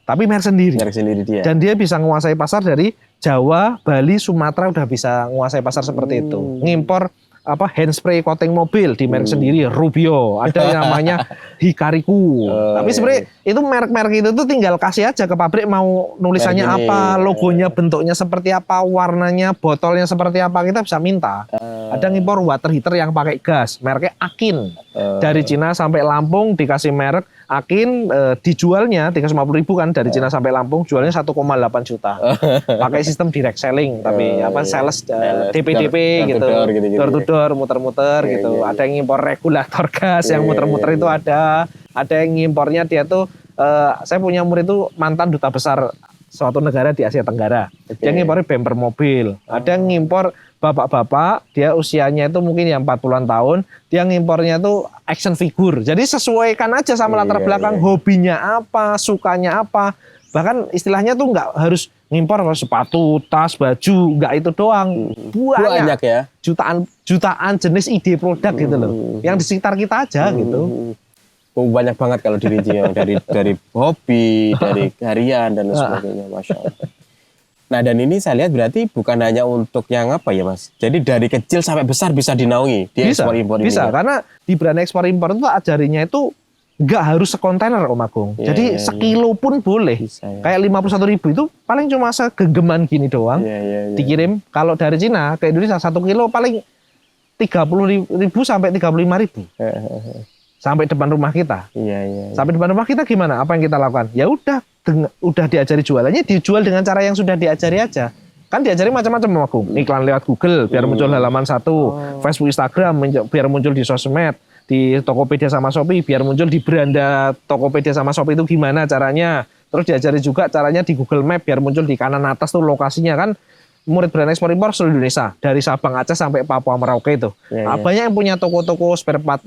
S1: Tapi merek sendiri.
S2: Merek sendiri dia.
S1: Dan dia bisa menguasai pasar dari Jawa, Bali, Sumatera udah bisa menguasai pasar seperti itu. Ngimpor handspray coating mobil di merek sendiri, Rubio, ada yang namanya Hikariku. Tapi sebenarnya itu merek-merek itu tuh tinggal kasih aja ke pabrik mau nulisannya apa, logonya bentuknya seperti apa, warnanya, botolnya seperti apa, kita bisa minta. Ada ngimpor water heater yang pakai gas, mereknya Akin. Dari Cina sampai Lampung dikasih merek Akin, dijualnya 350.000 kan dari Cina sampai Lampung, jualnya 1,8 juta. Pakai sistem direct selling, tapi sales DP gitu. Door to door, muter-muter gitu. Ada yang ngimpor regulator gas yang muter-muter itu ada. Ada yang ngimpornya dia tuh saya punya murid itu mantan duta besar suatu negara di Asia Tenggara. Dia ngimpornya bumper mobil. Ada yang ngimpor bapak-bapak, dia usianya itu mungkin yang 40-an tahun, dia ngimpornya tuh action figure. Jadi sesuaikan aja sama latar belakang, hobinya apa, sukanya apa. Bahkan istilahnya tuh nggak harus ngimpor sepatu, tas, baju, nggak itu doang. Banyak
S2: ya.
S1: Jutaan jenis ide produk gitu loh. Yang di sekitar kita aja gitu.
S2: Banyak banget kalau dirinci dari hobi, dari harian dan sebagainya, Masya Allah. Nah, dan ini saya lihat berarti bukan hanya untuk yang apa ya, Mas? Jadi dari kecil sampai besar bisa dinaungi di ekspor-impor ini.
S1: Bisa, karena di brand ekspor-impor itu ajarinya itu nggak harus sekontainer, Om Agung. Jadi sekilo pun boleh. Bisa, ya. Kayak 51.000 itu paling cuma segenggeman gini doang. Dikirim. Kalau dari Cina ke Indonesia 1 kilo paling 30.000 sampai 35.000. Sampai depan rumah kita. Sampai depan rumah kita gimana? Apa yang kita lakukan? Ya udah diajari jualannya, dijual dengan cara yang sudah diajari aja. Kan diajari macam-macam, Agung. Iklan lewat Google biar muncul halaman 1, Facebook, Instagram biar muncul di sosmed, di Tokopedia sama Shopee biar muncul di beranda Tokopedia sama Shopee itu gimana caranya. Terus diajari juga caranya di Google Map biar muncul di kanan atas tuh lokasinya kan. Murid brand ekspor impor seluruh Indonesia dari Sabang Aceh sampai Papua Merauke itu. Banyak yang punya toko-toko spare part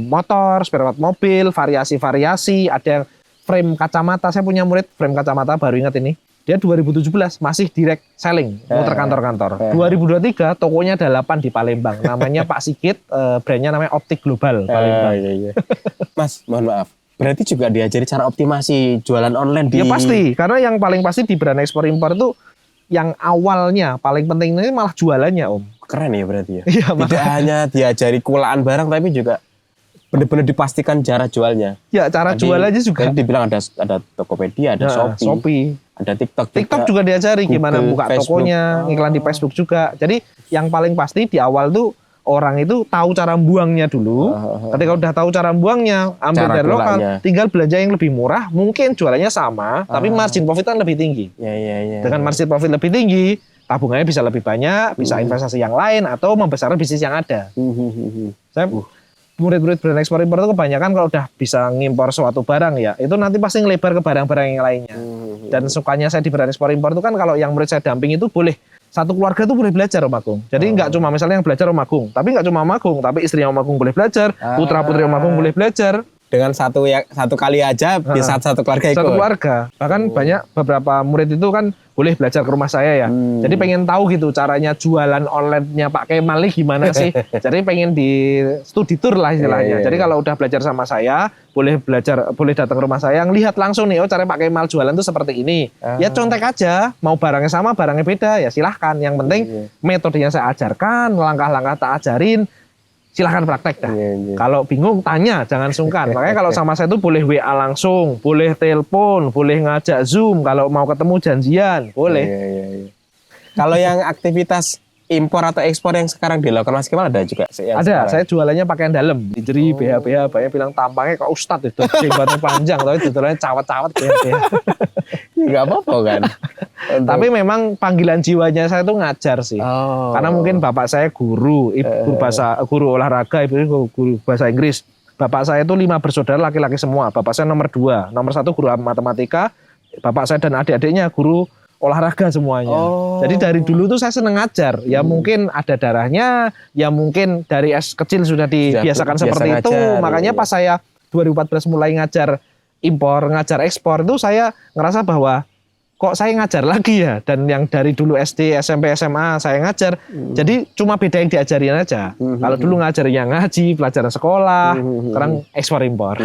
S1: motor, spare part mobil, variasi-variasi, ada yang frame kacamata. Saya punya murid frame kacamata baru ingat ini. Dia 2017 masih direct selling muter kantor-kantor. 2023 tokonya ada 8 di Palembang. Namanya Pak Sigit, brandnya namanya Optik Global Palembang.
S2: Mas, mohon maaf. Berarti juga diajari cara optimasi jualan online di...
S1: Ya pasti, karena yang paling pasti di brand ekspor impor itu yang awalnya paling penting ini malah jualannya, Om.
S2: Keren ya berarti ya. Tidak hanya diajari kulaan barang tapi juga benar-benar dipastikan cara jualnya.
S1: Ya, cara jualannya juga.
S2: Tadi dibilang ada Tokopedia, ada Shopee, ada TikTok
S1: juga diajari Google, gimana buka Facebook, tokonya, iklan di Facebook juga. Jadi yang paling pasti di awal tuh orang itu tahu cara buangnya dulu. Ketika udah tahu cara buangnya, ambil cara dari lokal, tinggal belanja yang lebih murah, mungkin jualannya sama, tapi margin profit kan lebih tinggi. Dengan margin profit lebih tinggi, tabungannya bisa lebih banyak, bisa investasi yang lain atau membesarkan bisnis yang ada. Saya murid-murid brand ekspor impor itu kebanyakan kalau udah bisa ngimpor suatu barang ya, itu nanti pasti ngelebar ke barang-barang yang lainnya. Dan sukanya saya di brand ekspor impor itu kan kalau yang murid saya damping itu boleh satu keluarga itu boleh belajar, Om Agung. Jadi nggak cuma misalnya yang belajar Om Agung, tapi nggak cuma Om Agung, tapi istrinya Om Agung boleh belajar, putra-putri Om Agung boleh belajar.
S2: Dengan satu kali aja bisa satu keluarga ikut.
S1: Satu keluarga. Bahkan banyak beberapa murid itu kan boleh belajar ke rumah saya ya. Jadi pengen tahu gitu caranya jualan online-nya Pak Kemal nih gimana sih. Jadi pengen di studi tour lah istilahnya. Jadi kalau udah belajar sama saya, boleh datang ke rumah saya, ngelihat langsung nih, oh cara Pak Kemal jualan tuh seperti ini. Ya contek aja, mau barangnya sama, barangnya beda, ya silahkan. Yang penting metodenya saya ajarkan, langkah-langkah tak ajarin, silahkan praktek dah. Kalau bingung tanya, jangan sungkan. Makanya kalau sama saya tuh boleh WA langsung, boleh telepon, boleh ngajak Zoom. Kalau mau ketemu janjian, boleh.
S2: Kalau yang aktivitas impor atau ekspor yang sekarang dilakukan Mas Kemal ada juga?
S1: Ada, saya jualannya pakaian dalam. Dijeri BH-BH, banyak bilang tampangnya kok ustadz itu. Jengbatnya panjang, tapi jualannya cawat-cawat BH-BH.
S2: Nggak apa-apa kan?
S1: Tapi memang panggilan jiwanya saya tuh ngajar sih. Karena mungkin bapak saya guru, guru olahraga, ibu guru bahasa Inggris. Bapak saya itu 5 bersaudara laki-laki semua. Bapak saya nomor 2, nomor 1 guru matematika. Bapak saya dan adik-adiknya guru olahraga semuanya. Jadi dari dulu tuh saya seneng ngajar. Ya mungkin ada darahnya, ya mungkin dari kecil sudah dibiasakan seperti
S2: ngajar,
S1: itu. Makanya pas saya 2014 mulai ngajar impor, ngajar ekspor itu saya ngerasa bahwa kok saya ngajar lagi ya. Dan yang dari dulu SD, SMP, SMA saya ngajar. Jadi cuma beda yang diajarin aja. Kalau dulu ngajar yang ngaji, pelajaran sekolah, sekarang ekspor impor.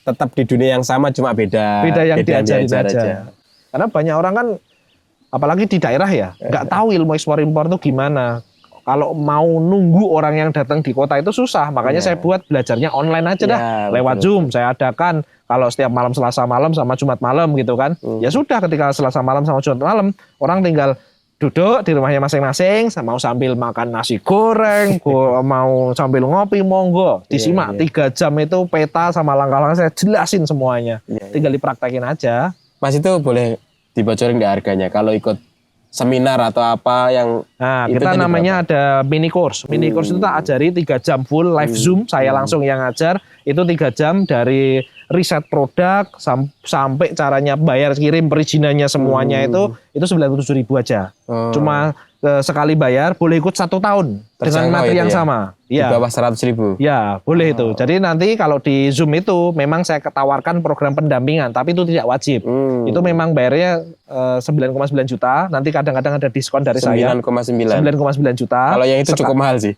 S2: Tetap di dunia yang sama, cuma beda
S1: yang diajarin aja. Karena banyak orang kan, apalagi di daerah ya, nggak tahu ilmu ekspor impor itu gimana. Kalau mau nunggu orang yang datang di kota itu susah. Makanya saya buat belajarnya online aja dah. Lewat Zoom saya adakan. Kalau setiap malam Selasa malam sama Jumat malam gitu kan. Ya sudah, ketika Selasa malam sama Jumat malam, orang tinggal duduk di rumahnya masing-masing, mau sambil makan nasi goreng, mau sambil ngopi, monggo. Disimak 3 jam itu peta sama langkah-langkah saya jelasin semuanya. Tinggal dipraktekin aja.
S2: Mas, itu boleh dibocorin nggak harganya kalau ikut seminar atau apa yang
S1: kita namanya ada mini course. Mini course itu tak ajari 3 jam full live Zoom, saya langsung yang ngajar. Itu 3 jam dari riset produk sampai caranya bayar kirim perizinannya semuanya itu 97.000 aja. Cuma sekali bayar boleh ikut 1 tahun dengan materi yang sama.
S2: Di bawah 100.000.
S1: Ya, boleh itu. Jadi nanti kalau di Zoom itu memang saya ketawarkan program pendampingan, tapi itu tidak wajib. Itu memang bayarnya 9,9 juta. Nanti kadang-kadang ada diskon dari
S2: 9,9
S1: juta.
S2: Kalau yang itu cukup mahal sih.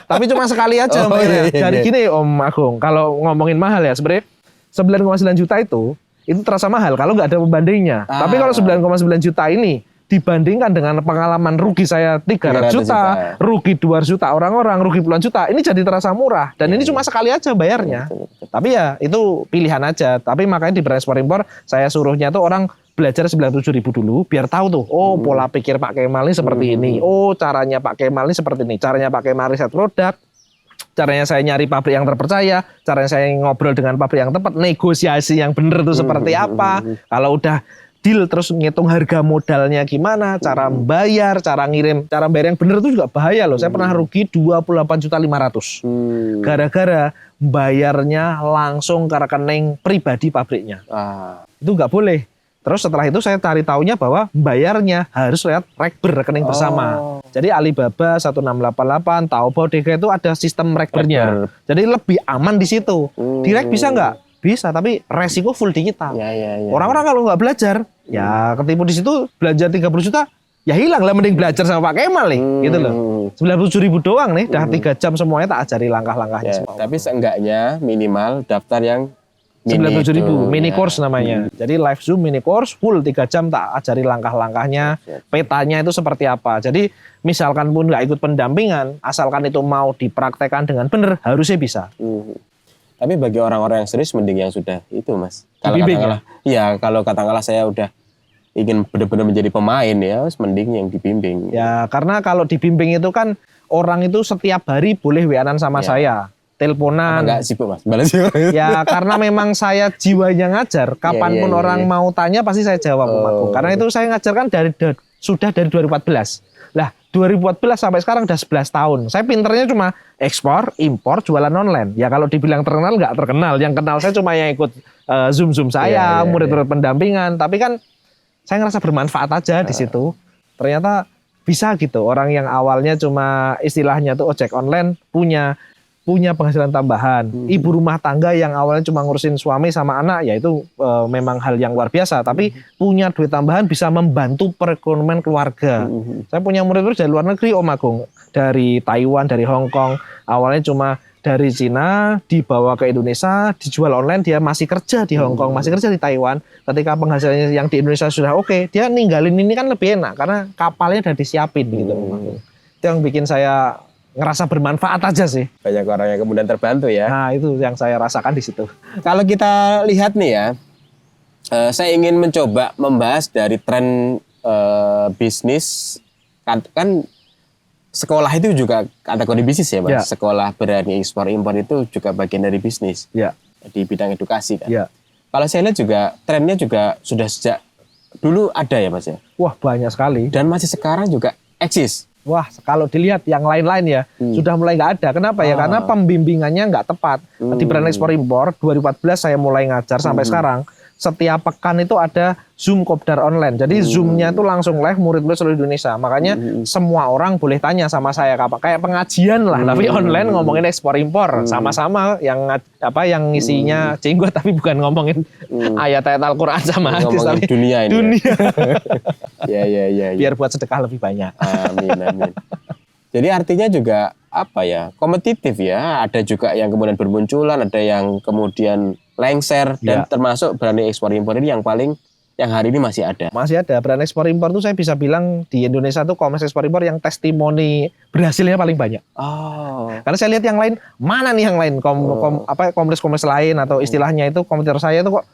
S1: Tapi cuma sekali aja bayarnya. Dari gini Om Agung, kalau ngomongin mahal ya sebenarnya 9,9 juta itu terasa mahal kalau nggak ada pembandingnya. Tapi kalau 9,9 juta ini dibandingkan dengan pengalaman rugi saya 300 juta, rugi 200 juta orang-orang, rugi puluhan juta, ini jadi terasa murah. Dan ini cuma sekali aja bayarnya. Tapi ya itu pilihan aja. Tapi makanya di Ekspor Impor saya suruhnya tuh orang belajar 97.000 dulu, biar tahu tuh, pola pikir Pak Kemal ini seperti ini. Caranya Pak Kemal ini seperti ini. Caranya Pak Kemal riset produk, caranya saya nyari pabrik yang terpercaya, caranya saya ngobrol dengan pabrik yang tepat, negosiasi yang benar itu seperti apa. Kalau udah deal terus ngitung harga modalnya gimana, cara bayar, cara ngirim, cara bayar yang benar itu juga bahaya loh. Saya pernah rugi 28.500.000 gara-gara bayarnya langsung ke rekening pribadi pabriknya. Itu nggak boleh. Terus setelah itu saya cari taunya bahwa bayarnya harus lewat rekber, rekening bersama. Jadi Alibaba 1688, Taobao DK itu ada sistem rekbernya. Jadi lebih aman di situ. Direct bisa nggak? Bisa, tapi resiko full di kita. Orang-orang kalau nggak belajar, ya ketipu di situ, belanja 30 juta, ya hilang lah. Mending belajar sama Pak Kemal nih, gitu loh. 97.000 doang nih, dah 3 jam semuanya tak ajari langkah-langkahnya.
S2: Tapi seenggaknya minimal daftar yang
S1: 97.000, mini course namanya. Jadi live Zoom mini course, full 3 jam tak ajari langkah-langkahnya, petanya itu seperti apa. Jadi misalkan pun nggak ikut pendampingan, asalkan itu mau dipraktekkan dengan benar, harusnya bisa.
S2: Tapi bagi orang-orang yang serius mending yang sudah itu Mas. Kalau
S1: katakanlah,
S2: kalau katakanlah saya udah ingin benar-benar menjadi pemain ya, mending yang dibimbing.
S1: Ya karena kalau dibimbing itu kan orang itu setiap hari boleh WA-an sama saya, teleponan.
S2: Enggak sibuk Mas? Balas sibuk.
S1: Ya karena memang saya jiwanya ngajar, kapanpun orang mau tanya pasti saya jawab. Karena itu saya ngajar kan sudah dari 2014. Lah 2014 sampai sekarang udah 11 tahun. Saya pinternya cuma ekspor, impor, jualan online. Ya kalau dibilang terkenal nggak terkenal. Yang kenal saya cuma yang ikut Zoom saya, murid-murid pendampingan. Tapi kan saya ngerasa bermanfaat aja di situ. Ternyata bisa gitu. Orang yang awalnya cuma istilahnya tuh ojek online punya penghasilan tambahan. Ibu rumah tangga yang awalnya cuma ngurusin suami sama anak, ya itu memang hal yang luar biasa. Tapi punya duit tambahan bisa membantu perekonomian keluarga. Saya punya murid-murid dari luar negeri Om Agung. Dari Taiwan, dari Hong Kong. Awalnya cuma dari Cina, dibawa ke Indonesia, dijual online, dia masih kerja di Hong Kong, masih kerja di Taiwan. Ketika penghasilannya yang di Indonesia sudah oke, dia ninggalin ini kan lebih enak. Karena kapalnya udah disiapin gitu Om Agung. Itu yang bikin saya ngerasa bermanfaat aja sih.
S2: Banyak orang yang kemudian terbantu ya.
S1: Nah itu yang saya rasakan di situ.
S2: Kalau kita lihat nih ya, saya ingin mencoba membahas dari tren bisnis. Kan sekolah itu juga kategori bisnis ya Mas. Ya. Sekolah berani ekspor impor itu juga bagian dari bisnis.
S1: Ya.
S2: Di bidang edukasi kan.
S1: Ya.
S2: Kalau saya lihat juga trennya juga sudah sejak dulu ada ya Mas ya.
S1: Wah banyak sekali.
S2: Dan masih sekarang juga eksis.
S1: Wah, kalau dilihat yang lain-lain ya, sudah mulai nggak ada. Kenapa ya? Karena pembimbingannya nggak tepat. Di brand ekspor impor, 2014 saya mulai ngajar sampai sekarang. Setiap pekan itu ada Zoom kopdar online. Jadi Zoom-nya itu langsung live murid-murid seluruh Indonesia. Makanya semua orang boleh tanya sama saya, kayak pengajian lah, tapi online ngomongin ekspor impor. Sama-sama yang isinya jenggot, tapi bukan ngomongin ayat-ayat Al-Quran sama hadis, tapi
S2: dunia ini.
S1: Dunia.
S2: Ya.
S1: Biar buat sedekah lebih banyak.
S2: Amin. Jadi artinya juga kompetitif ya. Ada juga yang kemudian bermunculan, ada yang kemudian lengser, dan termasuk berani ekspor impor ini yang hari ini masih ada.
S1: Masih ada. Brand ekspor impor tuh saya bisa bilang di Indonesia tuh Komers ekspor impor yang testimoni berhasilnya paling banyak. Karena saya lihat yang lain, mana nih yang lain Komers lain atau istilahnya itu kompetitor saya itu kok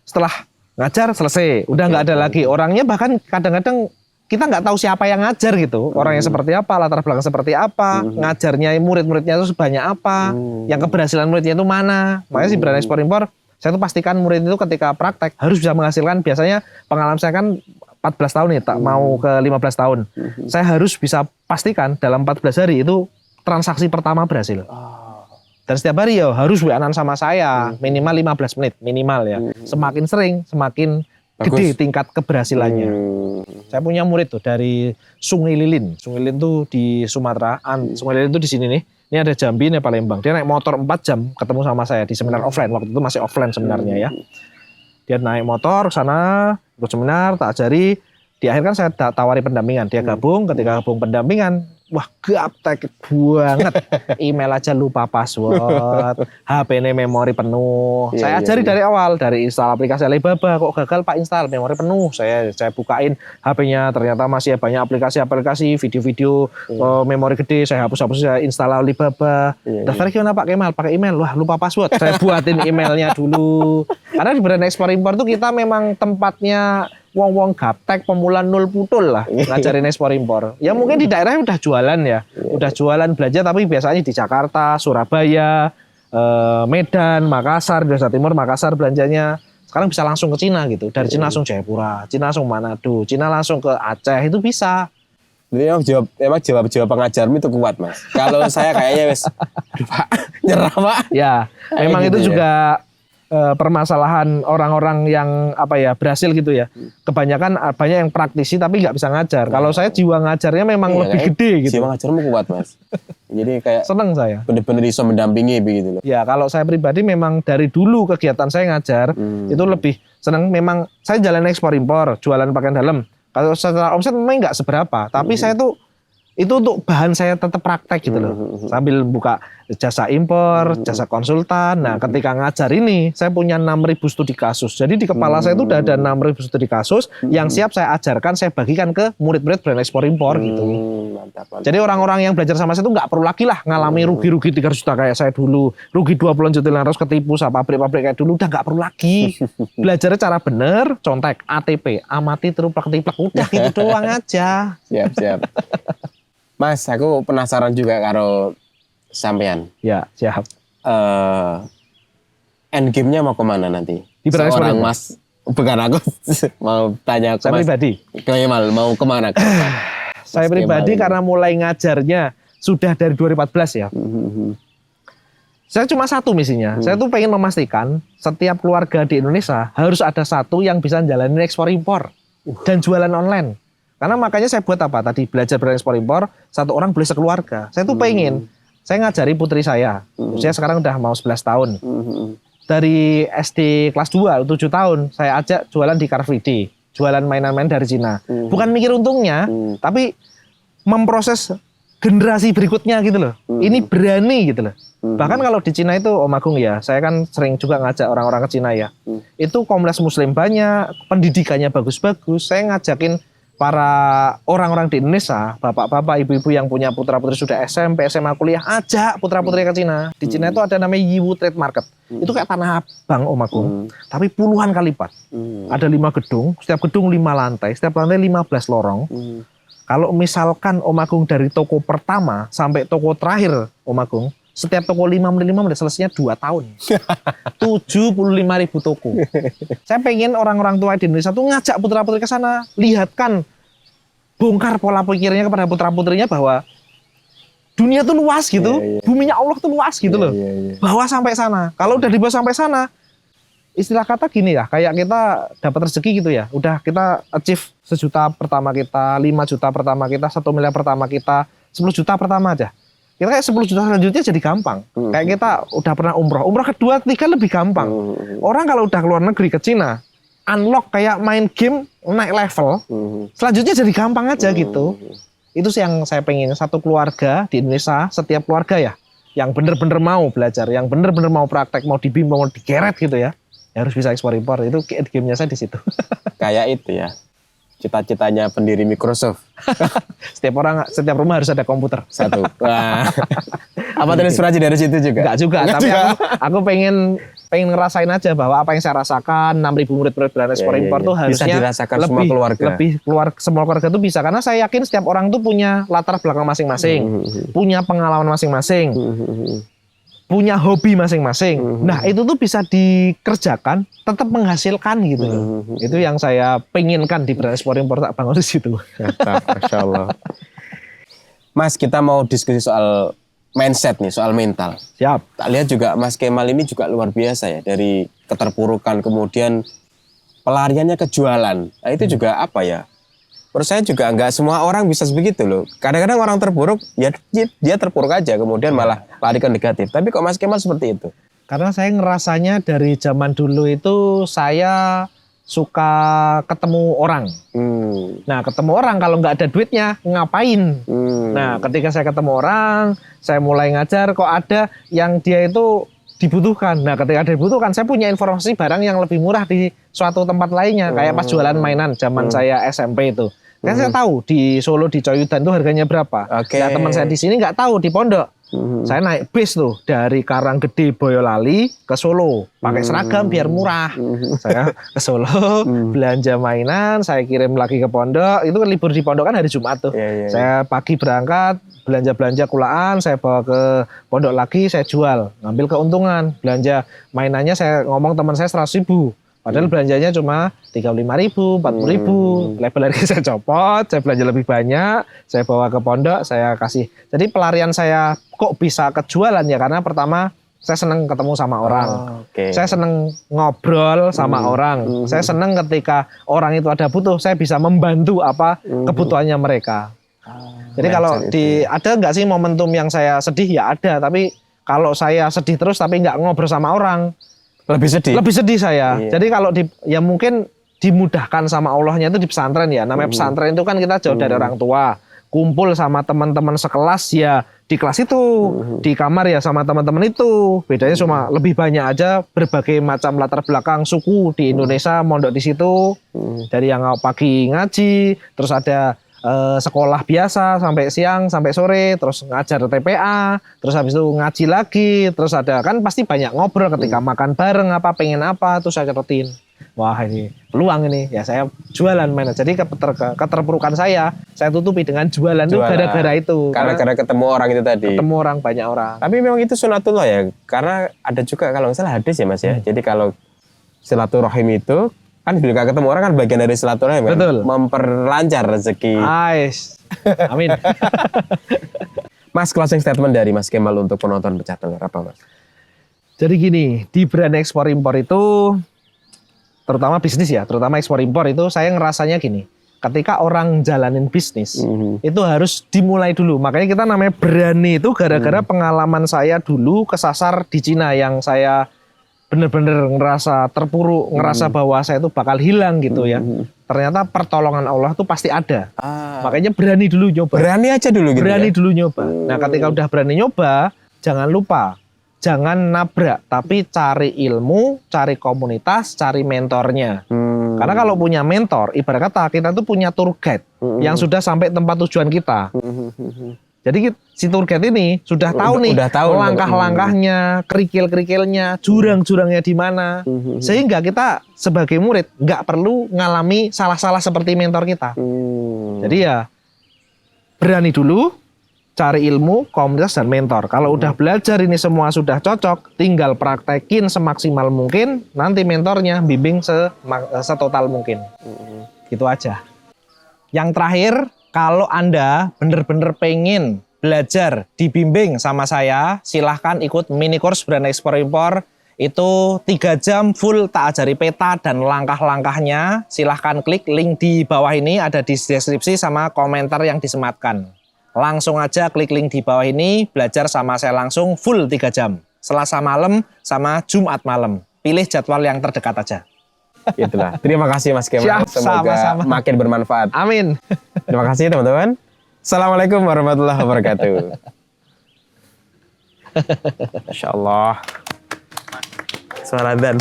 S1: setelah ngajar selesai, udah nggak ada lagi. Orangnya bahkan kadang-kadang kita nggak tahu siapa yang ngajar gitu, orangnya seperti apa, latar belakang seperti apa, ngajarnya murid-muridnya itu sebanyak apa, yang keberhasilan muridnya itu mana. Makanya si brand ekspor impor, saya tuh pastikan murid itu ketika praktek harus bisa menghasilkan. Biasanya pengalaman saya kan 14 tahun nih, tak mau ke 15 tahun. Saya harus bisa pastikan dalam 14 hari itu transaksi pertama berhasil. Dan setiap hari ya harus WA-an sama saya, minimal 15 menit, minimal ya. Semakin sering, semakin gede tingkat keberhasilannya. Saya punya murid tuh dari Sungai Lilin. Sungai Lilin tuh di Sumatera. Sungai Lilin tuh di sini nih. Ini ada Jambi, ini Palembang. Dia naik motor 4 jam ketemu sama saya di seminar offline. Waktu itu masih offline seminarnya ya. Dia naik motor ke sana, ikut seminar, tak ajari. Di akhir kan saya tawari pendampingan. Dia gabung, ketika gabung pendampingan, wah gaptek banget. Email aja lupa password, HP ini memori penuh. Saya ajari dari awal, dari install aplikasi Alibaba. Kok gagal Pak install, memori penuh. Saya bukain HP-nya, ternyata masih banyak aplikasi-aplikasi, video-video, memori gede. Saya hapus-hapus, saya install Alibaba. Daftar gimana Pak Kemal? Pakai email. Wah lupa password. Saya buatin emailnya dulu. Karena di brand ekspor impor tuh kita memang tempatnya wong-wong gaptek pemula nol putul lah ngajarin ekspor impor. Ya mungkin di daerahnya udah jualan ya. Udah jualan belanja, tapi biasanya di Jakarta, Surabaya, Medan, Makassar, Indonesia Timur, Makassar belanjanya. Sekarang bisa langsung ke Cina gitu. Dari Cina langsung Jayapura, Cina langsung Manado, Cina langsung ke Aceh, itu bisa.
S2: Jadi emang jawab pengajarmu itu kuat Mas. Kalau saya kayaknya Pak, nyerah Pak.
S1: Ya, memang
S2: gitu
S1: itu juga permasalahan orang-orang yang berhasil gitu ya. Kebanyakan banyak yang praktisi tapi nggak bisa ngajar. Kalau saya jiwa ngajarnya memang lebih gede gitu.
S2: Jiwa ngajarmu kuat Mas. Jadi kayak
S1: seneng saya.
S2: Bener-bener bisa mendampingi begitu loh.
S1: Ya kalau saya pribadi memang dari dulu kegiatan saya ngajar itu lebih seneng. Memang saya jalan ekspor impor, jualan pakaian dalam. Kalau secara omset memang nggak seberapa. Tapi saya tuh itu untuk bahan saya tetap praktek gitu loh. Sambil buka jasa impor, jasa konsultan. Nah ketika ngajar ini saya punya 6.000 studi kasus. Jadi di kepala saya itu udah ada 6.000 studi kasus yang siap saya ajarkan, saya bagikan ke murid-murid brand ekspor impor gitu.
S2: Mantap.
S1: Jadi orang-orang yang belajar sama saya itu nggak perlu lagi lah ngalami rugi-rugi 300 juta kayak saya dulu. Rugi 20 juta harus ketipu sama pabrik-pabrik kayak dulu. Udah nggak perlu lagi. Belajarnya cara bener, contek, ATP, amati teruplak tiplak. Udah gitu doang aja.
S2: Siap. Mas, aku penasaran juga karo sampean.
S1: Ya, siap.
S2: Endgame-nya mau kemana nanti?
S1: Di
S2: seorang Mas, bukan aku mau tanya ke
S1: saya
S2: Mas.
S1: Pribadi.
S2: Kemal mau kemana?
S1: Saya pribadi karena mulai ngajarnya sudah dari 2014 ya. Saya cuma satu misinya. Saya tuh pengen memastikan setiap keluarga di Indonesia harus ada satu yang bisa jalanin ekspor impor dan jualan online. Karena makanya saya buat apa tadi, belajar brand ekspor impor, satu orang boleh sekeluarga. Saya tuh pengen, saya ngajari putri saya, usia sekarang udah mau 11 tahun. Dari SD kelas 2, 7 tahun, saya ajak jualan di Car Free Day, jualan mainan-mainan dari Cina. Bukan mikir untungnya, tapi memproses generasi berikutnya gitu loh. Ini berani gitu loh. Bahkan kalau di Cina itu Om Agung ya, saya kan sering juga ngajak orang-orang ke Cina ya. Itu komunitas muslim banyak, pendidikannya bagus-bagus. Saya ngajakin para orang-orang di Indonesia, bapak-bapak, ibu-ibu yang punya putra-putri sudah SMP, SMA, kuliah, ajak putra-putri ke Cina. Di Cina itu ada namanya Yiwu Trade Market. Itu kayak Tanah Abang Om Agung, tapi puluhan kali lipat. Ada 5 gedung, setiap gedung 5 lantai, setiap lantai 15 lorong. Kalau misalkan Om Agung dari toko pertama sampai toko terakhir Om Agung, setiap toko 5 menit selesainya 2 tahun. 75.000 toko. Saya pengen orang-orang tua di Indonesia tuh ngajak putra-putri ke sana, lihatkan bongkar pola pikirnya kepada putra-putrinya bahwa dunia tuh luas gitu, buminya Allah tuh luas gitu loh. Bawa sampai sana. Kalau udah dibawa sampai sana, istilah kata gini ya, kayak kita dapat rezeki gitu ya. Udah kita achieve 1 juta pertama kita, 5 juta pertama kita, 1 miliar pertama kita, 10 juta pertama aja. Kita kayak 10 juta selanjutnya jadi gampang. Kayak kita udah pernah umroh kedua, ketiga lebih gampang. Orang kalau udah keluar negeri ke Cina, unlock kayak main game naik level, selanjutnya jadi gampang aja gitu. Itu sih yang saya pengen, satu keluarga di Indonesia, setiap keluarga ya, yang bener-bener mau belajar, yang bener-bener mau praktek, mau dibimbing, mau digeret gitu ya harus bisa ekspor impor. Itu game-nya saya di situ.
S2: Kayak itu ya, cita-citanya pendiri Microsoft.
S1: setiap rumah harus ada komputer.
S2: Satu. Wah. Apa terinspirasi dari situ juga?
S1: Enggak juga, tapi aku pengen ngerasain aja bahwa apa yang saya rasakan 6.000 murid-murid berani ekspor impor tuh harusnya
S2: bisa dirasakan semua keluarga.
S1: Semua keluarga tuh bisa, karena saya yakin setiap orang tuh punya latar belakang masing-masing, punya pengalaman masing-masing, punya hobi masing-masing. Nah, itu tuh bisa dikerjakan, tetap menghasilkan gitu loh. Itu yang saya penginkan di berani ekspor impor, tak bangun di situ.
S2: Masya Allah. Mas, kita mau diskusi soal mindset nih, soal mental.
S1: Siap.
S2: Tak lihat juga Mas Kemal ini juga luar biasa ya, dari keterpurukan kemudian pelariannya ke jualan. Nah, itu juga apa ya? Menurut saya juga nggak semua orang bisa begitu loh. Kadang-kadang orang terpuruk, ya dia terpuruk aja, kemudian malah lari ke negatif. Tapi kok Mas Kemal seperti itu?
S1: Karena saya ngerasanya dari zaman dulu itu saya suka ketemu orang. Nah, ketemu orang kalau nggak ada duitnya ngapain? Nah, ketika saya ketemu orang, saya mulai ngajar, kok ada yang dia itu dibutuhkan. Nah, ketika ada dibutuhkan, saya punya informasi barang yang lebih murah di suatu tempat lainnya. Kayak pas jualan mainan zaman saya SMP itu. Kan saya tahu di Solo, di Coyudan itu harganya berapa. Nah, teman saya di sini nggak tahu, di Pondok. Saya naik bis tuh dari Karanggede Boyolali ke Solo pakai seragam biar murah. Saya ke Solo belanja mainan, saya kirim lagi ke Pondok. Itu kan libur di Pondok kan hari Jumat tuh. Saya pagi berangkat belanja kulaan, saya bawa ke Pondok lagi, saya jual, ngambil keuntungan. Belanja mainannya saya ngomong teman saya 100.000. Padahal belanjanya cuma 35.000, 40.000. Label lagi saya copot, saya belanja lebih banyak, saya bawa ke Pondok, saya kasih. Jadi pelarian saya kok bisa kejualan ya, karena pertama saya senang ketemu sama orang. Saya senang ngobrol sama orang. Saya senang ketika orang itu ada butuh, saya bisa membantu apa kebutuhannya mereka. Jadi kalau ada nggak sih momentum yang saya sedih? Ya ada, tapi kalau saya sedih terus tapi nggak ngobrol sama orang, lebih sedih saya. Jadi kalau ya mungkin dimudahkan sama Allahnya itu di pesantren ya. Namanya pesantren itu kan kita jauh dari orang tua, kumpul sama teman-teman sekelas ya di kelas itu, di kamar ya sama teman-teman itu. Bedanya cuma lebih banyak aja berbagai macam latar belakang suku di Indonesia mondok di situ. Dari yang pagi ngaji, terus ada sekolah biasa sampai siang sampai sore, terus ngajar TPA, terus habis itu ngaji lagi, terus ada kan pasti banyak ngobrol ketika makan bareng apa pengen apa, terus saya catetin, wah ini peluang ini ya saya jualan mainan. Jadi keterpurukan saya tutupi dengan jualan. Itu gara-gara itu,
S2: karena ketemu orang itu tadi,
S1: ketemu orang, banyak orang.
S2: Tapi memang itu sunatullah ya, karena ada juga kalau nggak salah hadis ya Mas ya. Jadi kalau silaturahim itu kan bila ketemu orang kan bagian dari silaturahim kan?
S1: Betul.
S2: Memperlancar rezeki.
S1: Amin.
S2: Mas, closing statement dari Mas Kemal untuk penonton Pecah Telur apa Mas?
S1: Jadi gini, di brand ekspor impor itu, terutama bisnis ya, terutama ekspor impor itu saya ngerasanya gini, ketika orang jalanin bisnis itu harus dimulai dulu. Makanya kita namanya berani itu gara-gara pengalaman saya dulu kesasar di Cina yang saya bener-bener ngerasa terpuruk, ngerasa bahwa saya itu bakal hilang gitu ya. Ternyata pertolongan Allah tuh pasti ada. Makanya berani dulu nyoba.
S2: Berani aja dulu gitu.
S1: Berani dulu nyoba. Nah, ketika udah berani nyoba, jangan lupa, jangan nabrak, tapi cari ilmu, cari komunitas, cari mentornya. Karena kalau punya mentor, ibarat kata kita tuh punya tour guide yang sudah sampai tempat tujuan kita. Jadi si tour guide ini sudah tahu langkah-langkahnya, kerikil-kerikilnya, jurang-jurangnya di mana. Sehingga kita sebagai murid nggak perlu ngalami salah-salah seperti mentor kita. Jadi ya berani dulu, cari ilmu, komunitas dan mentor. Kalau udah belajar ini semua sudah cocok, tinggal praktekin semaksimal mungkin, nanti mentornya bimbing setotal mungkin. Gitu aja. Yang terakhir, Kalau Anda bener-bener pengen belajar dibimbing sama saya, silahkan ikut mini course brand ekspor-impor. Itu 3 jam full tak ajari peta dan langkah-langkahnya. Silahkan klik link di bawah ini, ada di deskripsi sama komentar yang disematkan. Langsung aja klik link di bawah ini, belajar sama saya langsung full 3 jam. Selasa malam sama Jumat malam. Pilih jadwal yang terdekat aja.
S2: Itulah. Terima kasih Mas Kemal.
S1: Siap,
S2: Semoga
S1: sama-sama.
S2: makin bermanfaat.
S1: Amin.
S2: Terima kasih teman-teman. Assalamualaikum warahmatullahi wabarakatuh. Masya Allah. Suara dan.